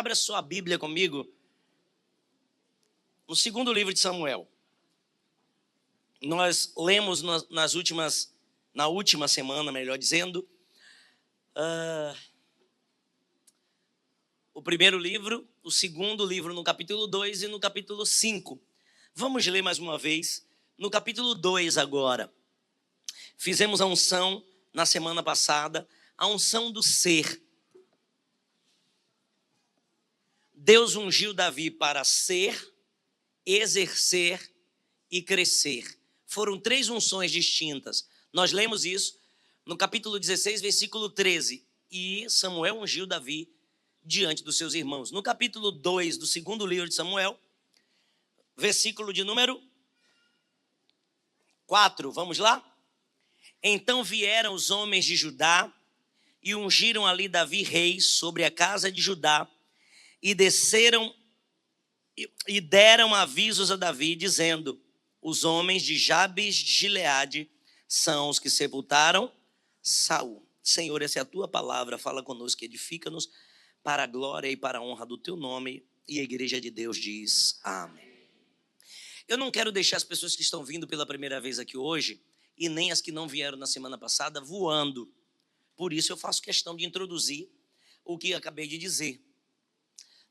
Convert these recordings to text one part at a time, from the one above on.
Abra sua Bíblia comigo no segundo livro de Samuel. Nós lemos na última semana, melhor dizendo, o primeiro livro, o segundo livro no capítulo 2 e no capítulo 5. Vamos ler mais uma vez no capítulo 2 agora. Fizemos a unção na semana passada, a unção do ser. Deus ungiu Davi para ser, exercer e crescer. Foram 3 unções distintas. Nós lemos isso no capítulo 16, versículo 13. E Samuel ungiu Davi diante dos seus irmãos. No capítulo 2 do segundo livro de Samuel, versículo de número 4. Vamos lá? Então vieram os homens de Judá e ungiram ali Davi rei sobre a casa de Judá e desceram e deram avisos a Davi, dizendo: os homens de Jabes de Gileade são os que sepultaram Saul. Senhor, essa é a tua palavra, fala conosco, edifica-nos para a glória e para a honra do teu nome. E a igreja de Deus diz amém. Eu não quero deixar as pessoas que estão vindo pela primeira vez aqui hoje, e nem as que não vieram na semana passada, voando. Por isso eu faço questão de introduzir o que acabei de dizer.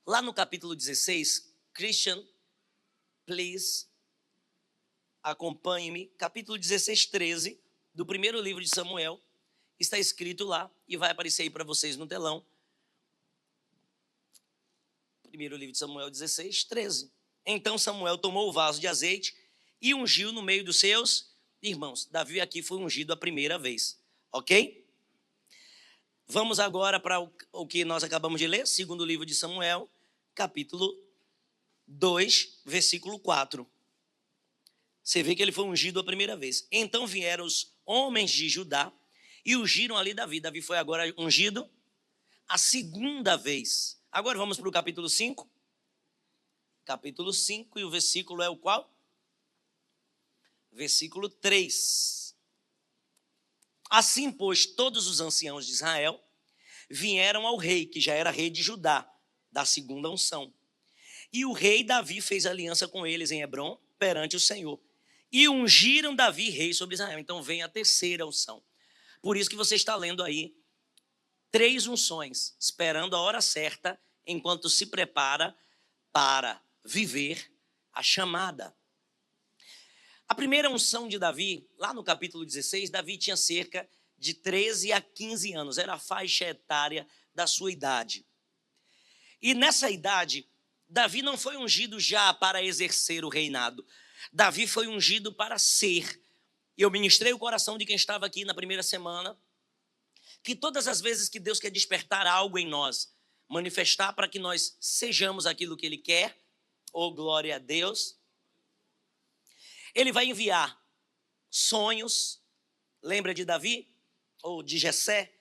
Lá no capítulo 16, Christian, please, acompanhe-me. Capítulo 16, 13, do primeiro livro de Samuel, está escrito lá, e vai aparecer aí para vocês no telão. Primeiro livro de Samuel 16, 13. Então Samuel tomou o vaso de azeite e ungiu no meio dos seus irmãos. Davi aqui foi ungido a primeira vez, ok? Vamos agora para o que nós acabamos de ler, segundo livro de Samuel, capítulo 2, versículo 4. Você vê que ele foi ungido a primeira vez. Então vieram os homens de Judá e ungiram ali Davi. Davi foi agora ungido a segunda vez. Agora vamos para o capítulo 5. Capítulo 5 e o versículo é o qual? Versículo 3. Assim, pois, todos os anciãos de Israel vieram ao rei, que já era rei de Judá, da segunda unção. E o rei Davi fez aliança com eles em Hebrom, perante o Senhor. E ungiram Davi rei sobre Israel. Então vem a terceira unção. Por isso que você está lendo aí 3 unções, esperando a hora certa, enquanto se prepara para viver a chamada. A primeira unção de Davi, lá no capítulo 16, Davi tinha cerca de 13 a 15 anos. Era a faixa etária da sua idade. E nessa idade, Davi não foi ungido já para exercer o reinado. Davi foi ungido para ser. Eu ministrei o coração de quem estava aqui na primeira semana, que todas as vezes que Deus quer despertar algo em nós, manifestar para que nós sejamos aquilo que Ele quer, oh glória a Deus, Ele vai enviar sonhos. Lembra de Davi? Ou de Jessé?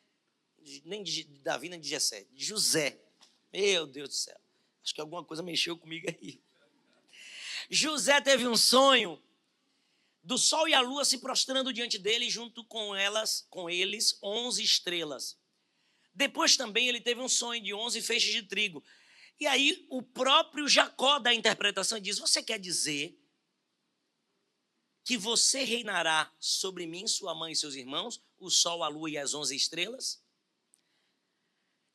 Nem de Davi, nem de Jessé, de José. Meu Deus do céu, acho que alguma coisa mexeu comigo aí. José teve um sonho do sol e a lua se prostrando diante dele, junto com eles 11 estrelas. Depois também ele teve um sonho de 11 feixes de trigo. E aí o próprio Jacó dá a interpretação e diz: você quer dizer que você reinará sobre mim, sua mãe e seus irmãos, o sol, a lua e as 11 estrelas?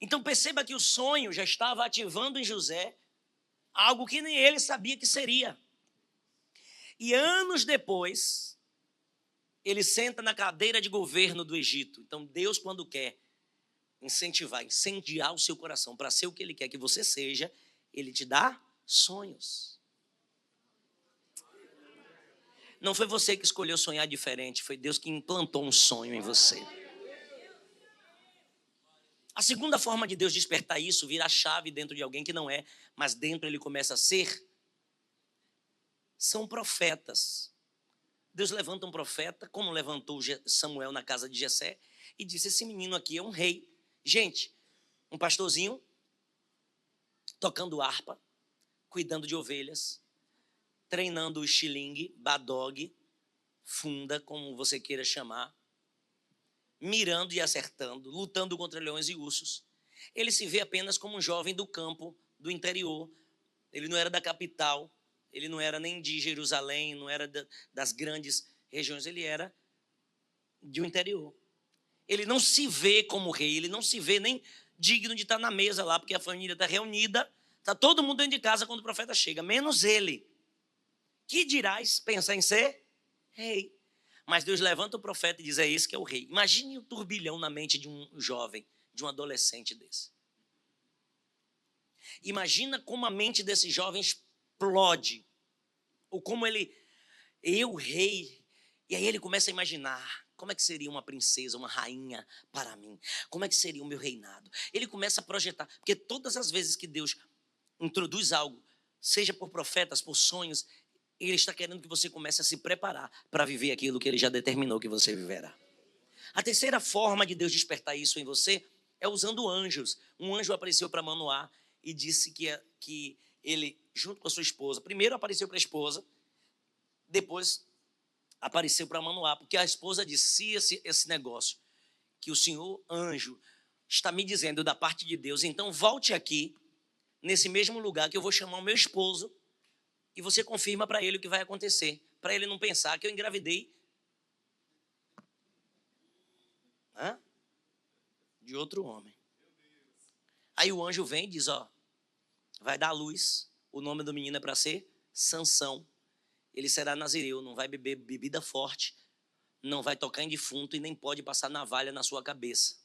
Então perceba que o sonho já estava ativando em José algo que nem ele sabia que seria. E anos depois, ele senta na cadeira de governo do Egito. Então Deus, quando quer incendiar o seu coração para ser o que Ele quer que você seja, Ele te dá sonhos. Não foi você que escolheu sonhar diferente, foi Deus que implantou um sonho em você. A segunda forma de Deus despertar isso, virar chave dentro de alguém que não é, mas dentro ele começa a ser, são profetas. Deus levanta um profeta, como levantou Samuel na casa de Jessé, e disse: esse menino aqui é um rei. Gente, um pastorzinho tocando harpa, cuidando de ovelhas, treinando o estilingue, badog, funda, como você queira chamar, mirando e acertando, lutando contra leões e ursos. Ele se vê apenas como um jovem do campo, do interior, ele não era da capital, ele não era nem de Jerusalém, não era das grandes regiões, ele era de um interior. Ele não se vê como rei, ele não se vê nem digno de estar na mesa lá, porque a família está reunida, está todo mundo dentro de casa quando o profeta chega, menos ele. Que dirás pensar em ser rei? Mas Deus levanta o profeta e diz, é esse que é o rei. Imagine o turbilhão na mente de um jovem, de um adolescente desse. Imagina como a mente desse jovem explode. Ou como eu rei. E aí ele começa a imaginar, como é que seria uma princesa, uma rainha para mim? Como é que seria o meu reinado? Ele começa a projetar, porque todas as vezes que Deus introduz algo, seja por profetas, por sonhos, Ele está querendo que você comece a se preparar para viver aquilo que Ele já determinou que você viverá. A terceira forma de Deus despertar isso em você é usando anjos. Um anjo apareceu para Manoá e disse que ele, junto com a sua esposa, primeiro apareceu para a esposa, depois apareceu para Manoá, porque a esposa disse, se esse negócio que o senhor anjo está me dizendo da parte de Deus, então volte aqui, nesse mesmo lugar que eu vou chamar o meu esposo, e você confirma para ele o que vai acontecer, para ele não pensar que eu engravidei de outro homem. Aí o anjo vem e diz, vai dar luz, o nome do menino é para ser Sansão. Ele será nazireu, não vai beber bebida forte, não vai tocar em defunto e nem pode passar navalha na sua cabeça.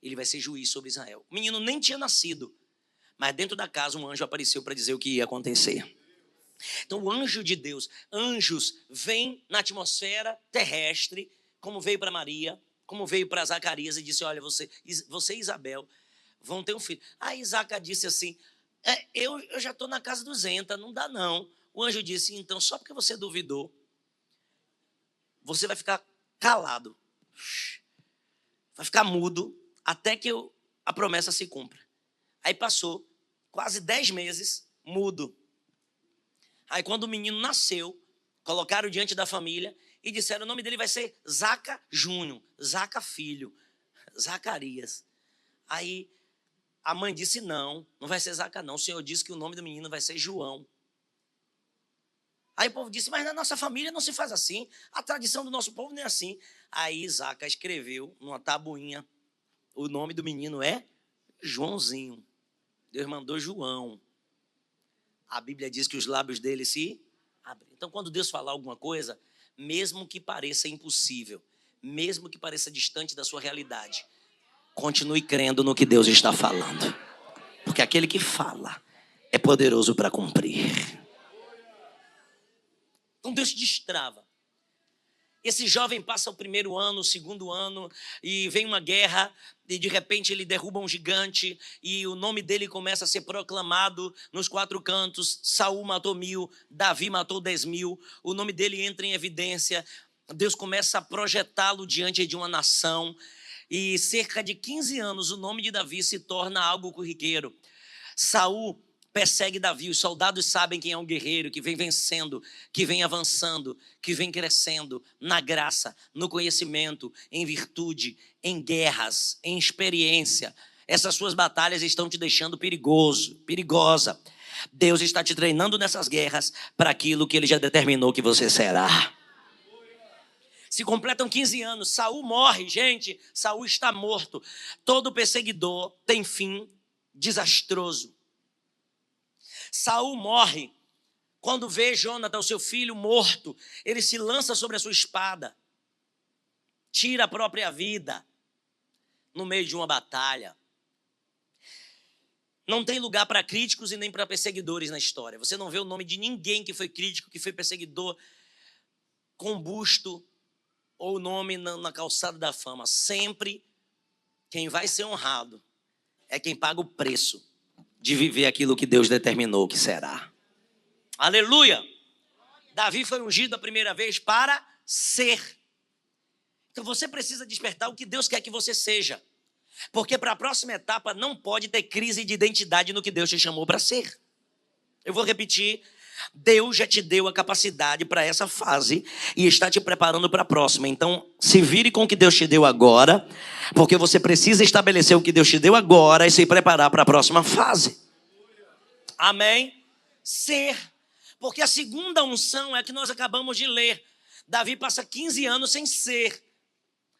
Ele vai ser juiz sobre Israel. O menino nem tinha nascido, mas dentro da casa um anjo apareceu para dizer o que ia acontecer. Então o anjo de Deus, anjos vêm na atmosfera terrestre, como veio para Maria, como veio para Zacarias e disse, olha, você e Isabel vão ter um filho. Aí Isaac disse assim, eu já estou na casa do Zenta, não dá não. O anjo disse, então, só porque você duvidou, você vai ficar calado, vai ficar mudo, até que a promessa se cumpra. Aí passou quase 10 meses mudo. Aí quando o menino nasceu, colocaram diante da família e disseram, o nome dele vai ser Zaca Júnior, Zaca Filho, Zacarias. Aí a mãe disse, não vai ser Zaca não, o Senhor disse que o nome do menino vai ser João. Aí o povo disse, mas na nossa família não se faz assim, a tradição do nosso povo não é assim. Aí Zaca escreveu numa tabuinha, o nome do menino é Joãozinho. Deus mandou João. A Bíblia diz que os lábios dele se abrem. Então quando Deus falar alguma coisa, mesmo que pareça impossível, mesmo que pareça distante da sua realidade, continue crendo no que Deus está falando. Porque aquele que fala é poderoso para cumprir. Então Deus destrava. Esse jovem passa o primeiro ano, o segundo ano, e vem uma guerra, e de repente ele derruba um gigante, e o nome dele começa a ser proclamado nos 4 cantos. Saul matou 1000, Davi matou 10.000, o nome dele entra em evidência. Deus começa a projetá-lo diante de uma nação, e cerca de 15 anos o nome de Davi se torna algo corriqueiro. Saul persegue Davi, os soldados sabem quem é um guerreiro, que vem vencendo, que vem avançando, que vem crescendo na graça, no conhecimento, em virtude, em guerras, em experiência. Essas suas batalhas estão te deixando perigosa. Deus está te treinando nessas guerras para aquilo que Ele já determinou que você será. Se completam 15 anos, Saul morre, gente, Saul está morto. Todo perseguidor tem fim desastroso. Saul morre. Quando vê Jonathan, o seu filho, morto, ele se lança sobre a sua espada, tira a própria vida no meio de uma batalha. Não tem lugar para críticos e nem para perseguidores na história. Você não vê o nome de ninguém que foi crítico, que foi perseguidor, com busto ou nome na calçada da fama. Sempre quem vai ser honrado é quem paga o preço de viver aquilo que Deus determinou que será. Aleluia! Davi foi ungido a primeira vez para ser. Então você precisa despertar o que Deus quer que você seja. Porque para a próxima etapa não pode ter crise de identidade no que Deus te chamou para ser. Eu vou repetir. Deus já te deu a capacidade para essa fase e está te preparando para a próxima. Então, se vire com o que Deus te deu agora, porque você precisa estabelecer o que Deus te deu agora e se preparar para a próxima fase. Amém? Ser. Porque a segunda unção é a que nós acabamos de ler. Davi passa 15 anos sem ser.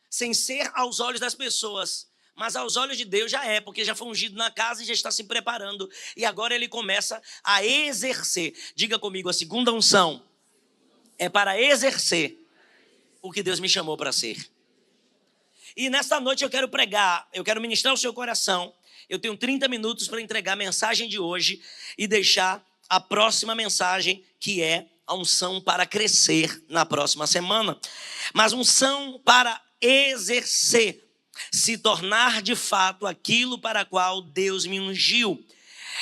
Sem ser aos olhos das pessoas. Mas aos olhos de Deus já é, porque já foi ungido na casa e já está se preparando. E agora ele começa a exercer. Diga comigo, a segunda unção é para exercer o que Deus me chamou para ser. E nesta noite eu quero pregar, eu quero ministrar o seu coração. Eu tenho 30 minutos para entregar a mensagem de hoje e deixar a próxima mensagem, que é a unção para crescer na próxima semana. Mas unção para exercer, se tornar de fato aquilo para o qual Deus me ungiu.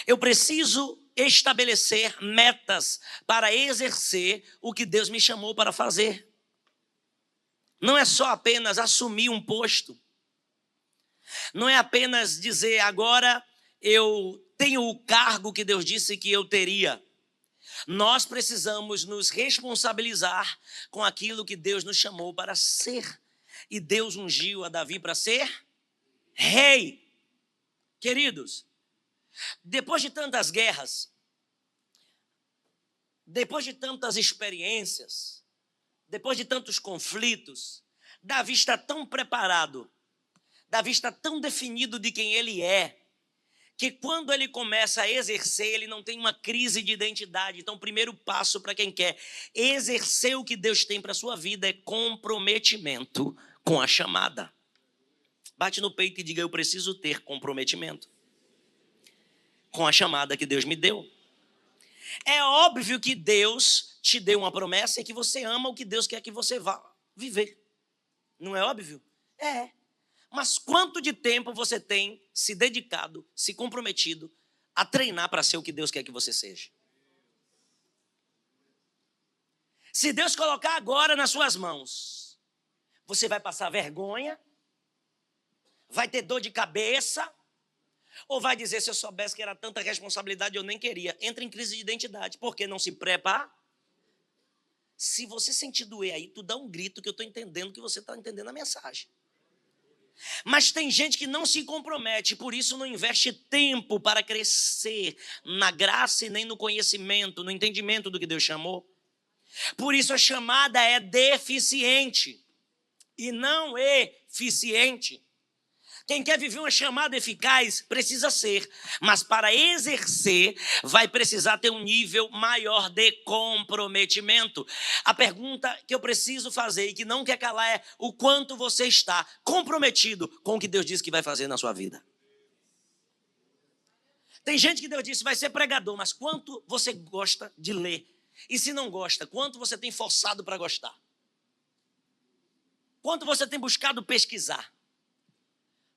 Eu preciso estabelecer metas para exercer o que Deus me chamou para fazer. Não é só apenas assumir um posto. Não é apenas dizer, agora eu tenho o cargo que Deus disse que eu teria. Nós precisamos nos responsabilizar com aquilo que Deus nos chamou para ser. E Deus ungiu a Davi para ser rei. Queridos, depois de tantas guerras, depois de tantas experiências, depois de tantos conflitos, Davi está tão preparado, Davi está tão definido de quem ele é, que quando ele começa a exercer, ele não tem uma crise de identidade. Então, o primeiro passo para quem quer exercer o que Deus tem para a sua vida é comprometimento com a chamada. Bate no peito e diga, eu preciso ter comprometimento com a chamada que Deus me deu. É óbvio que Deus te deu uma promessa e que você ama o que Deus quer que você vá viver. Não é óbvio? É. Mas quanto de tempo você tem se dedicado, se comprometido a treinar para ser o que Deus quer que você seja? Se Deus colocar agora nas suas mãos, você vai passar vergonha, vai ter dor de cabeça, ou vai dizer, se eu soubesse que era tanta responsabilidade, eu nem queria. Entra em crise de identidade, porque não se prepara. Se você sentir doer aí, tu dá um grito que eu estou entendendo que você está entendendo a mensagem. Mas tem gente que não se compromete, por isso não investe tempo para crescer na graça e nem no conhecimento, no entendimento do que Deus chamou. Por isso a chamada é deficiente e não eficiente. Quem quer viver uma chamada eficaz precisa ser, mas para exercer vai precisar ter um nível maior de comprometimento. A pergunta que eu preciso fazer e que não quer calar é o quanto você está comprometido com o que Deus disse que vai fazer na sua vida. Tem gente que Deus disse vai ser pregador, mas quanto você gosta de ler? E se não gosta, quanto você tem forçado para gostar? Quanto você tem buscado pesquisar?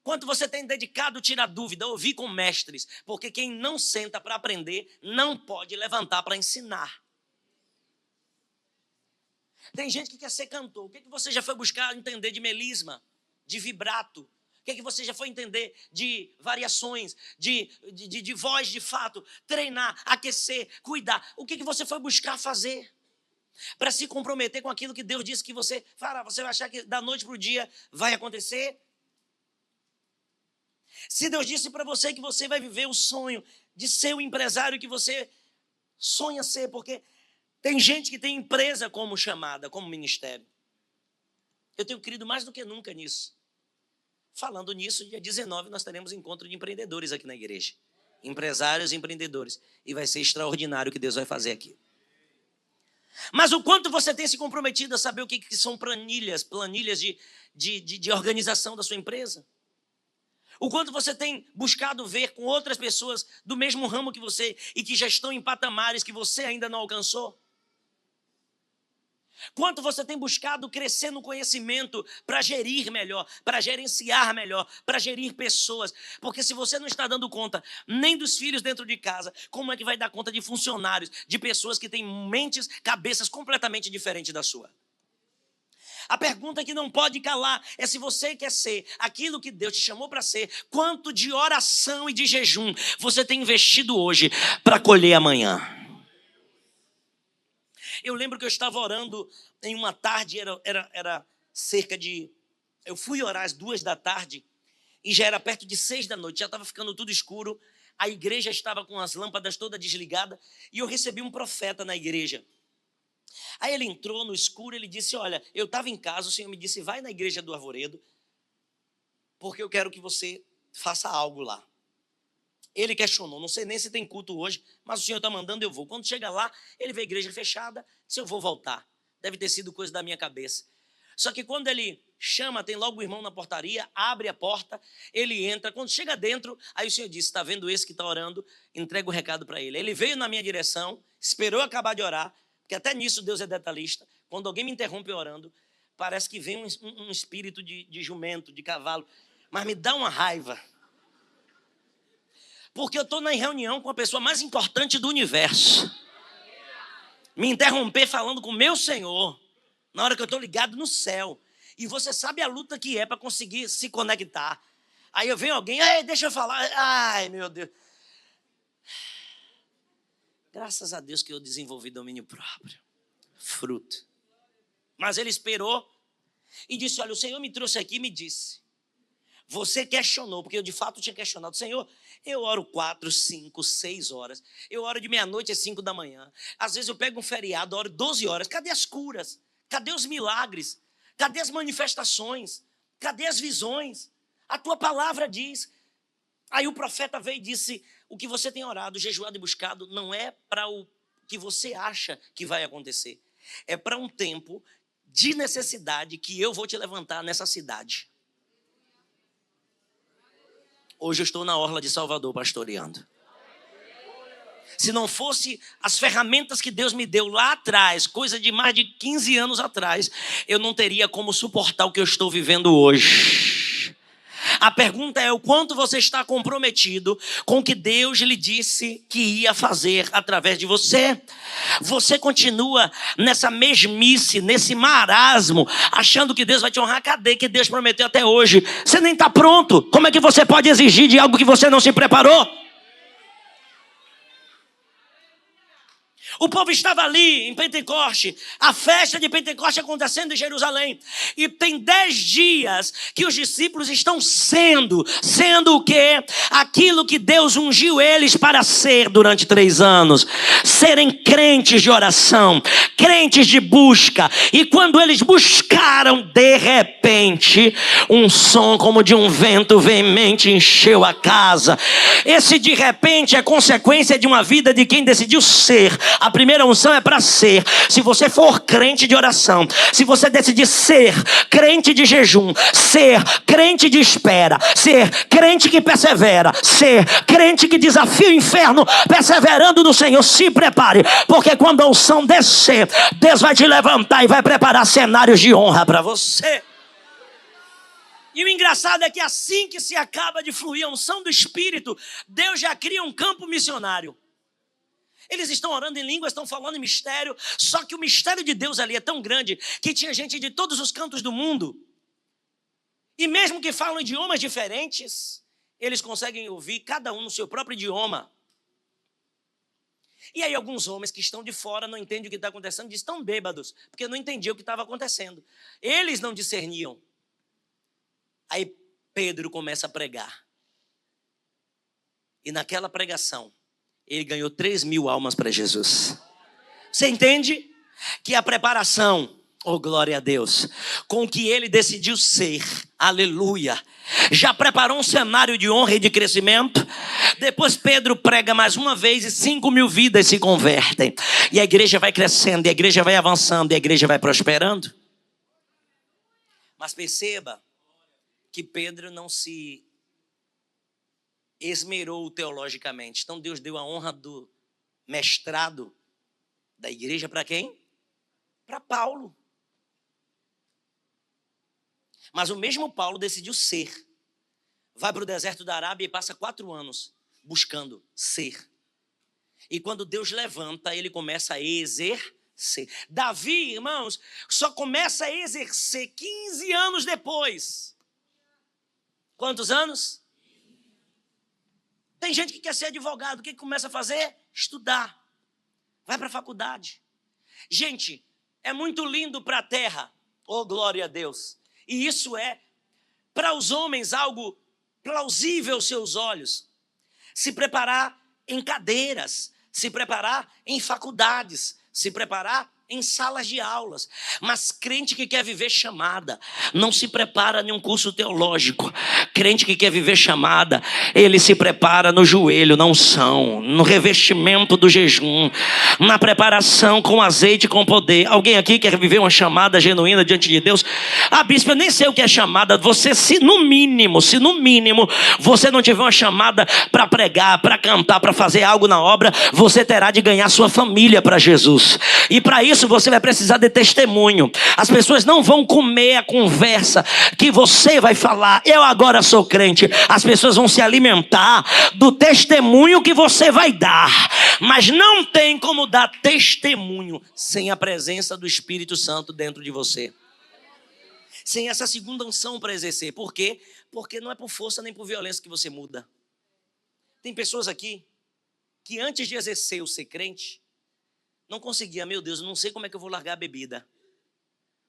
Quanto você tem dedicado a tirar dúvida, ouvir com mestres? Porque quem não senta para aprender, não pode levantar para ensinar. Tem gente que quer ser cantor. O que você já foi buscar entender de melisma, de vibrato? O que você já foi entender de variações, de voz de fato? Treinar, aquecer, cuidar. O que você foi buscar fazer? Para se comprometer com aquilo que Deus disse que você fará. Você vai achar que da noite para o dia vai acontecer? Se Deus disse para você que você vai viver o sonho de ser o empresário que você sonha ser, porque tem gente que tem empresa como chamada, como ministério. Eu tenho crido mais do que nunca nisso. Falando nisso, dia 19 nós teremos encontro de empreendedores aqui na igreja. Empresários e empreendedores. E vai ser extraordinário o que Deus vai fazer aqui. Mas o quanto você tem se comprometido a saber o que são planilhas de organização da sua empresa? O quanto você tem buscado ver com outras pessoas do mesmo ramo que você e que já estão em patamares que você ainda não alcançou? Quanto você tem buscado crescer no conhecimento para gerir melhor, para gerenciar melhor, para gerir pessoas? Porque se você não está dando conta nem dos filhos dentro de casa, como é que vai dar conta de funcionários, de pessoas que têm mentes, cabeças completamente diferentes da sua? A pergunta que não pode calar é se você quer ser aquilo que Deus te chamou para ser, quanto de oração e de jejum você tem investido hoje para colher amanhã? Eu lembro que eu estava orando em uma tarde, era cerca de... Eu fui orar às 2 da tarde e já era perto de 6 da noite, já estava ficando tudo escuro. A igreja estava com as lâmpadas todas desligadas e eu recebi um profeta na igreja. Aí ele entrou no escuro, ele disse, olha, eu estava em casa, o Senhor me disse, vai na igreja do Arvoredo, porque eu quero que você faça algo lá. Ele questionou, não sei nem se tem culto hoje, mas o Senhor está mandando, eu vou. Quando chega lá, ele vê a igreja fechada, disse, eu vou voltar. Deve ter sido coisa da minha cabeça. Só que quando ele chama, tem logo o irmão na portaria, abre a porta, ele entra. Quando chega dentro, aí o Senhor disse, está vendo esse que está orando? Entrega o recado para ele. Ele veio na minha direção, esperou acabar de orar, porque até nisso Deus é detalhista. Quando alguém me interrompe orando, parece que vem um espírito de jumento, de cavalo, mas me dá uma raiva. Porque eu estou na reunião com a pessoa mais importante do universo. Me interromper falando com o meu Senhor, na hora que eu estou ligado no céu. E você sabe a luta que é para conseguir se conectar. Aí eu venho alguém, deixa eu falar. Ai, meu Deus. Graças a Deus que eu desenvolvi domínio próprio. Fruto. Mas ele esperou e disse, olha, o Senhor me trouxe aqui e me disse. Você questionou, porque eu de fato tinha questionado. Senhor, eu oro 4, 5, 6 horas. Eu oro de meia-noite às 5 da manhã. Às vezes eu pego um feriado, oro 12 horas. Cadê as curas? Cadê os milagres? Cadê as manifestações? Cadê as visões? A tua palavra diz. Aí o profeta veio e disse, o que você tem orado, jejuado e buscado, não é para o que você acha que vai acontecer. É para um tempo de necessidade que eu vou te levantar nessa cidade. Hoje eu estou na orla de Salvador pastoreando. Se não fosse as ferramentas que Deus me deu lá atrás, coisa de mais de 15 anos atrás, eu não teria como suportar o que eu estou vivendo hoje. A pergunta é o quanto você está comprometido com o que Deus lhe disse que ia fazer através de você. Você continua nessa mesmice, nesse marasmo, achando que Deus vai te honrar. Cadê que Deus prometeu até hoje? Você nem está pronto. Como é que você pode exigir de algo que você não se preparou? O povo estava ali em Pentecoste, a festa de Pentecoste acontecendo em Jerusalém. E tem 10 dias que os discípulos estão sendo o quê? Aquilo que Deus ungiu eles para ser durante 3 anos. Serem crentes de oração, crentes de busca. E quando eles buscaram, de repente, um som como de um vento veemente encheu a casa. Esse de repente é consequência de uma vida de quem decidiu ser. A primeira unção é para ser. Se você for crente de oração, se você decidir ser crente de jejum, ser crente de espera, ser crente que persevera, ser crente que desafia o inferno, perseverando no Senhor, se prepare, porque quando a unção descer, Deus vai te levantar e vai preparar cenários de honra para você. E o engraçado é que assim que se acaba de fluir a unção do Espírito, Deus já cria um campo missionário. Eles estão orando em línguas, estão falando em mistério, só que o mistério de Deus ali é tão grande que tinha gente de todos os cantos do mundo. E mesmo que falam idiomas diferentes, eles conseguem ouvir cada um no seu próprio idioma. E aí alguns homens que estão de fora não entendem o que está acontecendo, estão bêbados, porque não entendiam o que estava acontecendo. Eles não discerniam. Aí Pedro começa a pregar. E naquela pregação, ele ganhou 3.000 almas para Jesus. Você entende? Que a preparação, oh glória a Deus, com que ele decidiu ser, aleluia, já preparou um cenário de honra e de crescimento. Depois Pedro prega mais uma vez e 5.000 vidas se convertem. E a igreja vai crescendo, e a igreja vai avançando, e a igreja vai prosperando. Mas perceba que Pedro não se esmerou teologicamente. Então Deus deu a honra do mestrado da igreja para quem? Para Paulo. Mas o mesmo Paulo decidiu ser. Vai para o deserto da Arábia e passa 4 anos buscando ser. E quando Deus levanta, ele começa a exercer. Davi, irmãos, só começa a exercer 15 anos depois. Quantos anos? Tem gente que quer ser advogado, o que começa a fazer? Estudar. Vai para a faculdade. Gente, é muito lindo para a terra. Oh, glória a Deus. E isso é, para os homens, algo plausível aos seus olhos. se preparar em cadeiras, se preparar em faculdades, se preparar em salas de aulas. Mas crente que quer viver chamada não se prepara em um curso teológico. Crente que quer viver chamada, ele se prepara no joelho, na unção, no revestimento do jejum, na preparação com azeite e com poder. Alguém aqui quer viver uma chamada genuína diante de Deus? Bispo, eu nem sei o que é chamada. Você, se no mínimo você não tiver uma chamada para pregar, para cantar, para fazer algo na obra, você terá de ganhar sua família para Jesus. E para isso você vai precisar de testemunho. As pessoas não vão comer a conversa que você vai falar. Eu agora sou crente. As pessoas vão se alimentar do testemunho que você vai dar. Mas não tem como dar testemunho sem a presença do Espírito Santo dentro de você. Sem essa segunda unção para exercer. Por quê? Porque não é por força nem por violência que você muda. Tem pessoas aqui que antes de exercer o ser crente, não conseguia. Meu Deus, eu não sei como é que eu vou largar a bebida.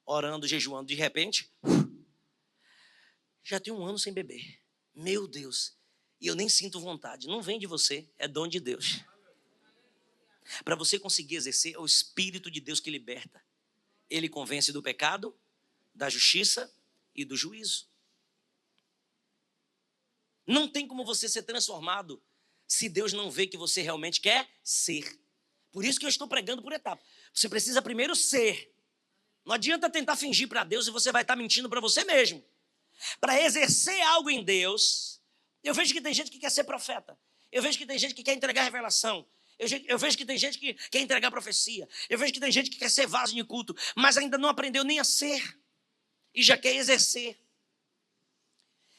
Orando, jejuando, de repente, já tenho 1 ano sem beber. Meu Deus, e eu nem sinto vontade. Não vem de você, é dom de Deus. Para você conseguir exercer, é o Espírito de Deus que liberta. Ele convence do pecado, da justiça e do juízo. Não tem como você ser transformado se Deus não vê que você realmente quer ser. Por isso que eu estou pregando por etapa. Você precisa primeiro ser. Não adianta tentar fingir para Deus e você vai estar mentindo para você mesmo. Para exercer algo em Deus, eu vejo que tem gente que quer ser profeta. Eu vejo que tem gente que quer entregar revelação. Eu vejo que tem gente que quer entregar profecia. Eu vejo que tem gente que quer ser vaso de culto, mas ainda não aprendeu nem a ser. E já quer exercer.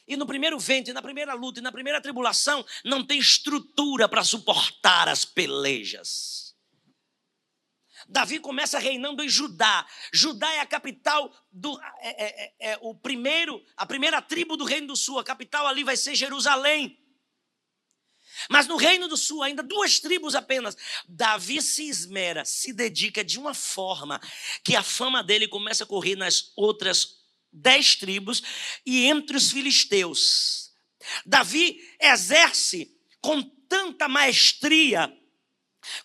E no primeiro vento, e na primeira luta, e na primeira tribulação, não tem estrutura para suportar as pelejas. Davi começa reinando em Judá. Judá é a capital a primeira tribo do reino do sul. A capital ali vai ser Jerusalém. Mas no reino do sul, ainda 2 tribos apenas. Davi se esmera, se dedica de uma forma que a fama dele começa a correr nas outras 10 tribos e entre os filisteus. Davi exerce com tanta maestria,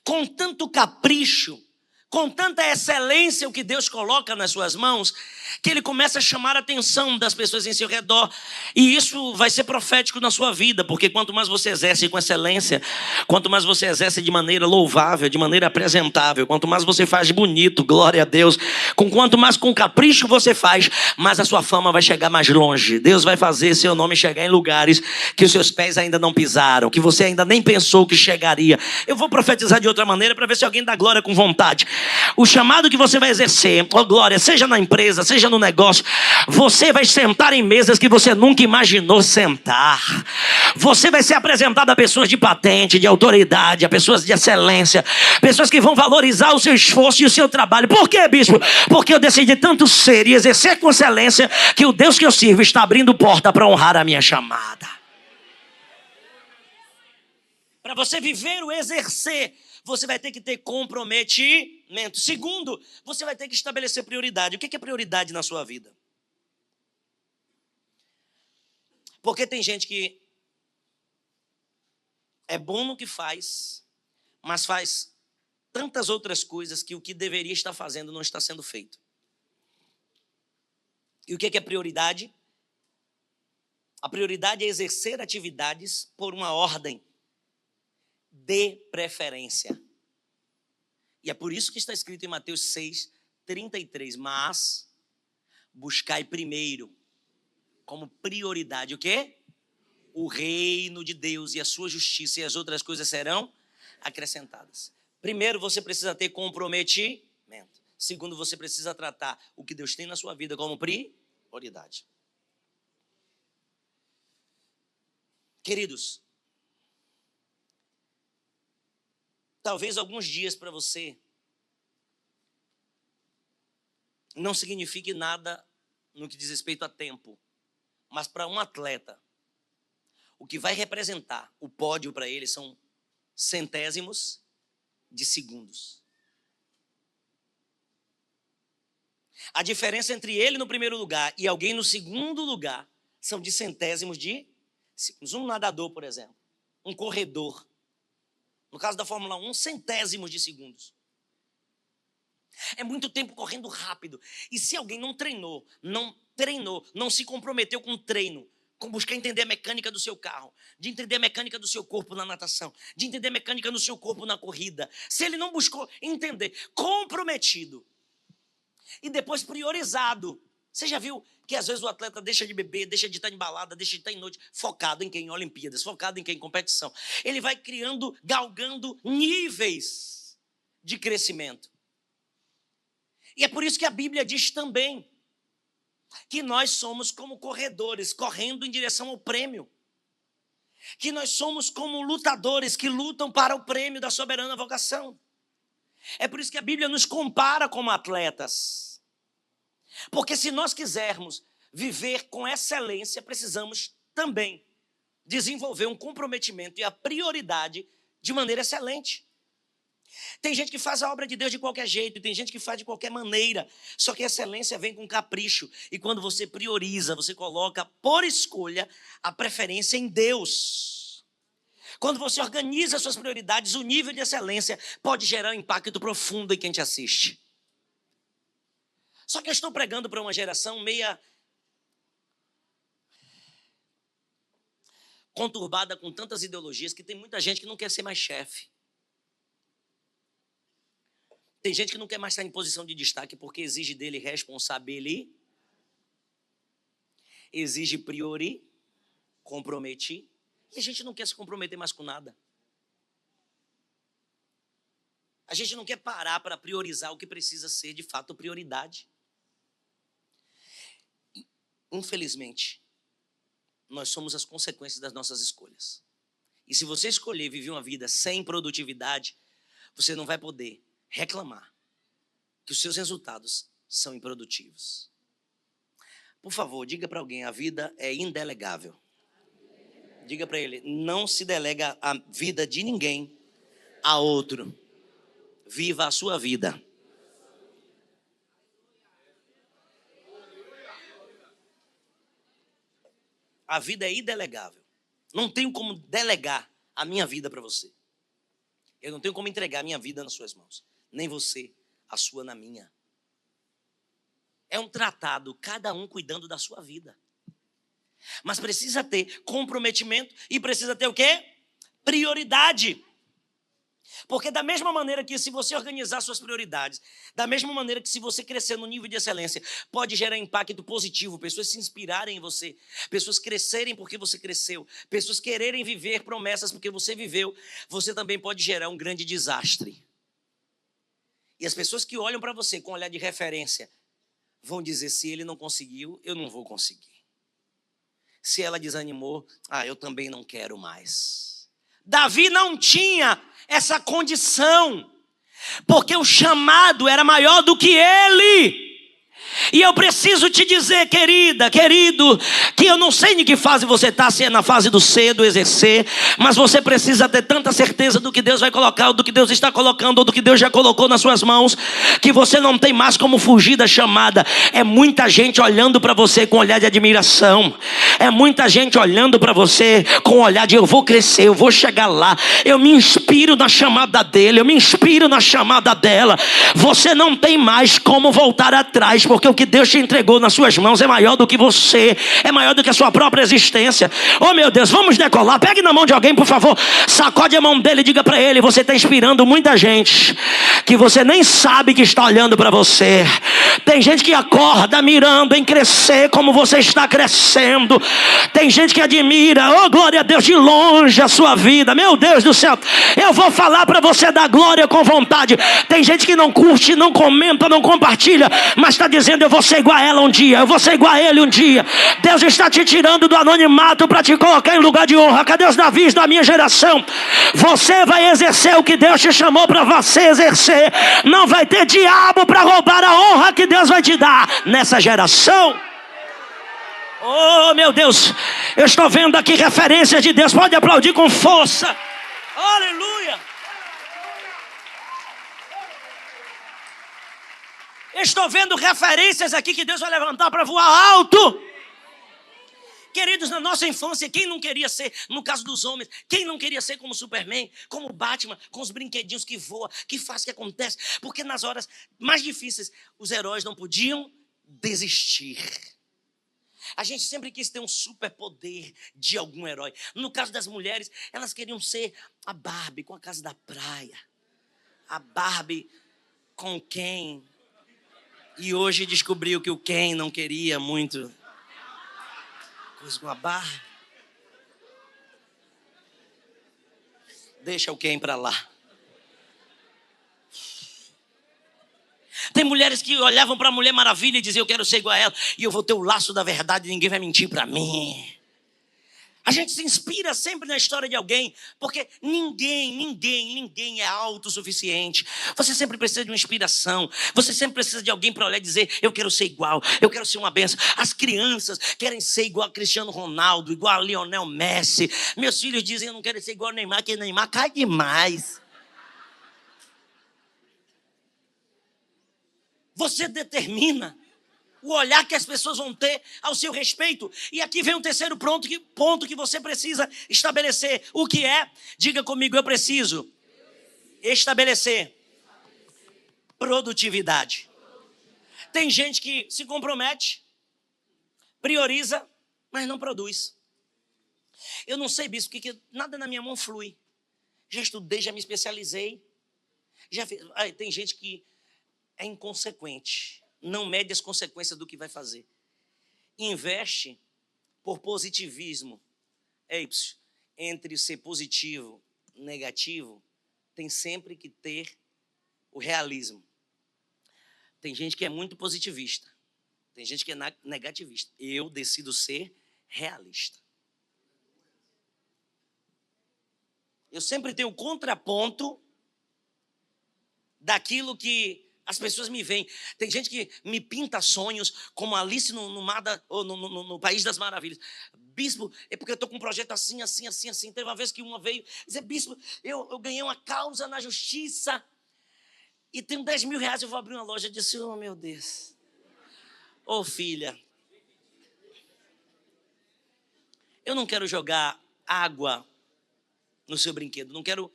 com tanto capricho, com tanta excelência o que Deus coloca nas suas mãos, que ele começa a chamar a atenção das pessoas em seu redor. E isso vai ser profético na sua vida, porque quanto mais você exerce com excelência, quanto mais você exerce de maneira louvável, de maneira apresentável, quanto mais você faz bonito, glória a Deus, quanto mais com capricho você faz, mais a sua fama vai chegar mais longe. Deus vai fazer seu nome chegar em lugares que os seus pés ainda não pisaram, que você ainda nem pensou que chegaria. Eu vou profetizar de outra maneira para ver se alguém dá glória com vontade. O chamado que você vai exercer, glória, seja na empresa, seja no negócio, você vai sentar em mesas que você nunca imaginou sentar. Você vai ser apresentado a pessoas de patente, de autoridade, a pessoas de excelência, pessoas que vão valorizar o seu esforço e o seu trabalho. Por quê, bispo? Porque eu decidi tanto ser e exercer com excelência que o Deus que eu sirvo está abrindo porta para honrar a minha chamada. Para você viver o exercer, você vai ter que ter comprometimento. Segundo, você vai ter que estabelecer prioridade. O que é prioridade na sua vida? Porque tem gente que é bom no que faz, mas faz tantas outras coisas que o que deveria estar fazendo não está sendo feito. E o que é prioridade? A prioridade é exercer atividades por uma ordem de preferência. E é por isso que está escrito em Mateus 6:33. Mas buscai primeiro, como prioridade, o quê? O reino de Deus e a sua justiça, e as outras coisas serão acrescentadas. Primeiro, você precisa ter comprometimento. Segundo, você precisa tratar o que Deus tem na sua vida como prioridade. Queridos, talvez alguns dias para você não signifique nada no que diz respeito a tempo. Mas para um atleta, o que vai representar o pódio para ele são centésimos de segundos. A diferença entre ele no primeiro lugar e alguém no segundo lugar são de centésimos de segundos. Um nadador, por exemplo. um corredor. No caso da Fórmula 1, centésimos de segundos. É muito tempo correndo rápido. E se alguém não treinou, não se comprometeu com o treino, com buscar entender a mecânica do seu carro, de entender a mecânica do seu corpo na natação, de entender a mecânica do seu corpo na corrida, se ele não buscou entender, comprometido e depois priorizado. Você já viu que às vezes o atleta deixa de beber, deixa de estar em balada, deixa de estar em noite, focado em quem? Em Olimpíadas, focado em quem? Em competição. Ele vai criando, galgando níveis de crescimento. E é por isso que a Bíblia diz também que nós somos como corredores, correndo em direção ao prêmio. Que nós somos como lutadores que lutam para o prêmio da soberana vocação. É por isso que a Bíblia nos compara como atletas. Porque se nós quisermos viver com excelência, precisamos também desenvolver um comprometimento e a prioridade de maneira excelente. Tem gente que faz a obra de Deus de qualquer jeito, tem gente que faz de qualquer maneira, só que a excelência vem com capricho. E quando você prioriza, você coloca por escolha a preferência em Deus. Quando você organiza suas prioridades, o nível de excelência pode gerar um impacto profundo em quem te assiste. Só que eu estou pregando para uma geração meia conturbada com tantas ideologias que tem muita gente que não quer ser mais chefe. Tem gente que não quer mais estar em posição de destaque porque exige dele responsabilidade, exige priori, comprometer, e a gente não quer se comprometer mais com nada. A gente não quer parar para priorizar o que precisa ser de fato prioridade. Infelizmente, nós somos as consequências das nossas escolhas. E se você escolher viver uma vida sem produtividade, você não vai poder reclamar que os seus resultados são improdutivos. Por favor, diga para alguém, a vida é indelegável. Diga para ele, não se delega a vida de ninguém a outro. Viva a sua vida. A vida é indelegável. Não tenho como delegar a minha vida para você. Eu não tenho como entregar a minha vida nas suas mãos. Nem você, a sua na minha. É um tratado, cada um cuidando da sua vida. Mas precisa ter comprometimento e precisa ter o quê? Prioridade. Porque da mesma maneira que se você organizar suas prioridades, da mesma maneira que se você crescer no nível de excelência, pode gerar impacto positivo, pessoas se inspirarem em você, pessoas crescerem porque você cresceu, pessoas quererem viver promessas porque você viveu, você também pode gerar um grande desastre. E as pessoas que olham para você com olhar de referência vão dizer, se ele não conseguiu, eu não vou conseguir. Se ela desanimou, eu também não quero mais. Davi não tinha essa condição, porque o chamado era maior do que ele. E eu preciso te dizer, querida, querido, que eu não sei em que fase você está, se é na fase do ser, do exercer, mas você precisa ter tanta certeza do que Deus vai colocar, ou do que Deus está colocando, ou do que Deus já colocou nas suas mãos, que você não tem mais como fugir da chamada. É muita gente olhando para você com um olhar de admiração, é muita gente olhando para você com um olhar de eu vou crescer, eu vou chegar lá, eu me inspiro na chamada dele, eu me inspiro na chamada dela. Você não tem mais como voltar atrás, porque o que Deus te entregou nas suas mãos é maior do que você, é maior do que a sua própria existência. Oh meu Deus, vamos decolar. Pegue na mão de alguém, por favor, sacode a mão dele e diga para ele, você está inspirando muita gente que você nem sabe que está olhando para você. Tem gente que acorda mirando em crescer como você está crescendo. Tem gente que admira, oh glória a Deus, de longe a sua vida. Meu Deus do céu, eu vou falar para você da glória com vontade. Tem gente que não curte, não comenta, não compartilha, mas está dizendo, eu vou ser igual a ela um dia, eu vou ser igual a ele um dia. Deus está te tirando do anonimato para te colocar em lugar de honra. Cadê os Davis da minha geração? Você vai exercer o que Deus te chamou para você exercer. Não vai ter diabo para roubar a honra que Deus vai te dar nessa geração. Oh meu Deus, eu estou vendo aqui referências de Deus. Pode aplaudir com força. Aleluia. Estou vendo referências aqui que Deus vai levantar para voar alto. Queridos, na nossa infância, quem não queria ser, no caso dos homens, quem não queria ser como Superman, como Batman, com os brinquedinhos que voam, que faz o que acontece? Porque nas horas mais difíceis, os heróis não podiam desistir. A gente sempre quis ter um superpoder de algum herói. No caso das mulheres, elas queriam ser a Barbie com a casa da praia. A Barbie com o Ken. E hoje descobriu que o Ken não queria muito coisa com a Barbie. Deixa o Ken pra lá. Tem mulheres que olhavam para a Mulher Maravilha e diziam: eu quero ser igual a ela, e eu vou ter o laço da verdade e ninguém vai mentir para mim. A gente se inspira sempre na história de alguém, porque ninguém é autossuficiente. Você sempre precisa de uma inspiração. Você sempre precisa de alguém para olhar e dizer: eu quero ser igual, eu quero ser uma bênção. As crianças querem ser igual a Cristiano Ronaldo, igual a Lionel Messi. Meus filhos dizem: eu não quero ser igual a Neymar, porque Neymar cai demais. Você determina o olhar que as pessoas vão ter ao seu respeito. E aqui vem um terceiro ponto que você precisa estabelecer. O que é? Diga comigo: eu preciso estabelecer produtividade. Tem gente que se compromete, prioriza, mas não produz. Eu não sei, bispo, porque nada na minha mão flui. Já estudei, já me especializei. Tem gente que é inconsequente, não mede as consequências do que vai fazer. Investe por positivismo. Entre ser positivo e negativo, tem sempre que ter o realismo. Tem gente que é muito positivista, tem gente que é negativista. Eu decido ser realista. Eu sempre tenho o contraponto daquilo que as pessoas me veem. Tem gente que me pinta sonhos como Alice no País das Maravilhas. Bispo, é porque eu estou com um projeto assim. Teve uma vez que uma veio dizer: bispo, eu ganhei uma causa na justiça e tenho 10 mil reais, eu vou abrir uma loja. Eu disse: oh, meu Deus. Ô, filha, eu não quero jogar água no seu brinquedo, não quero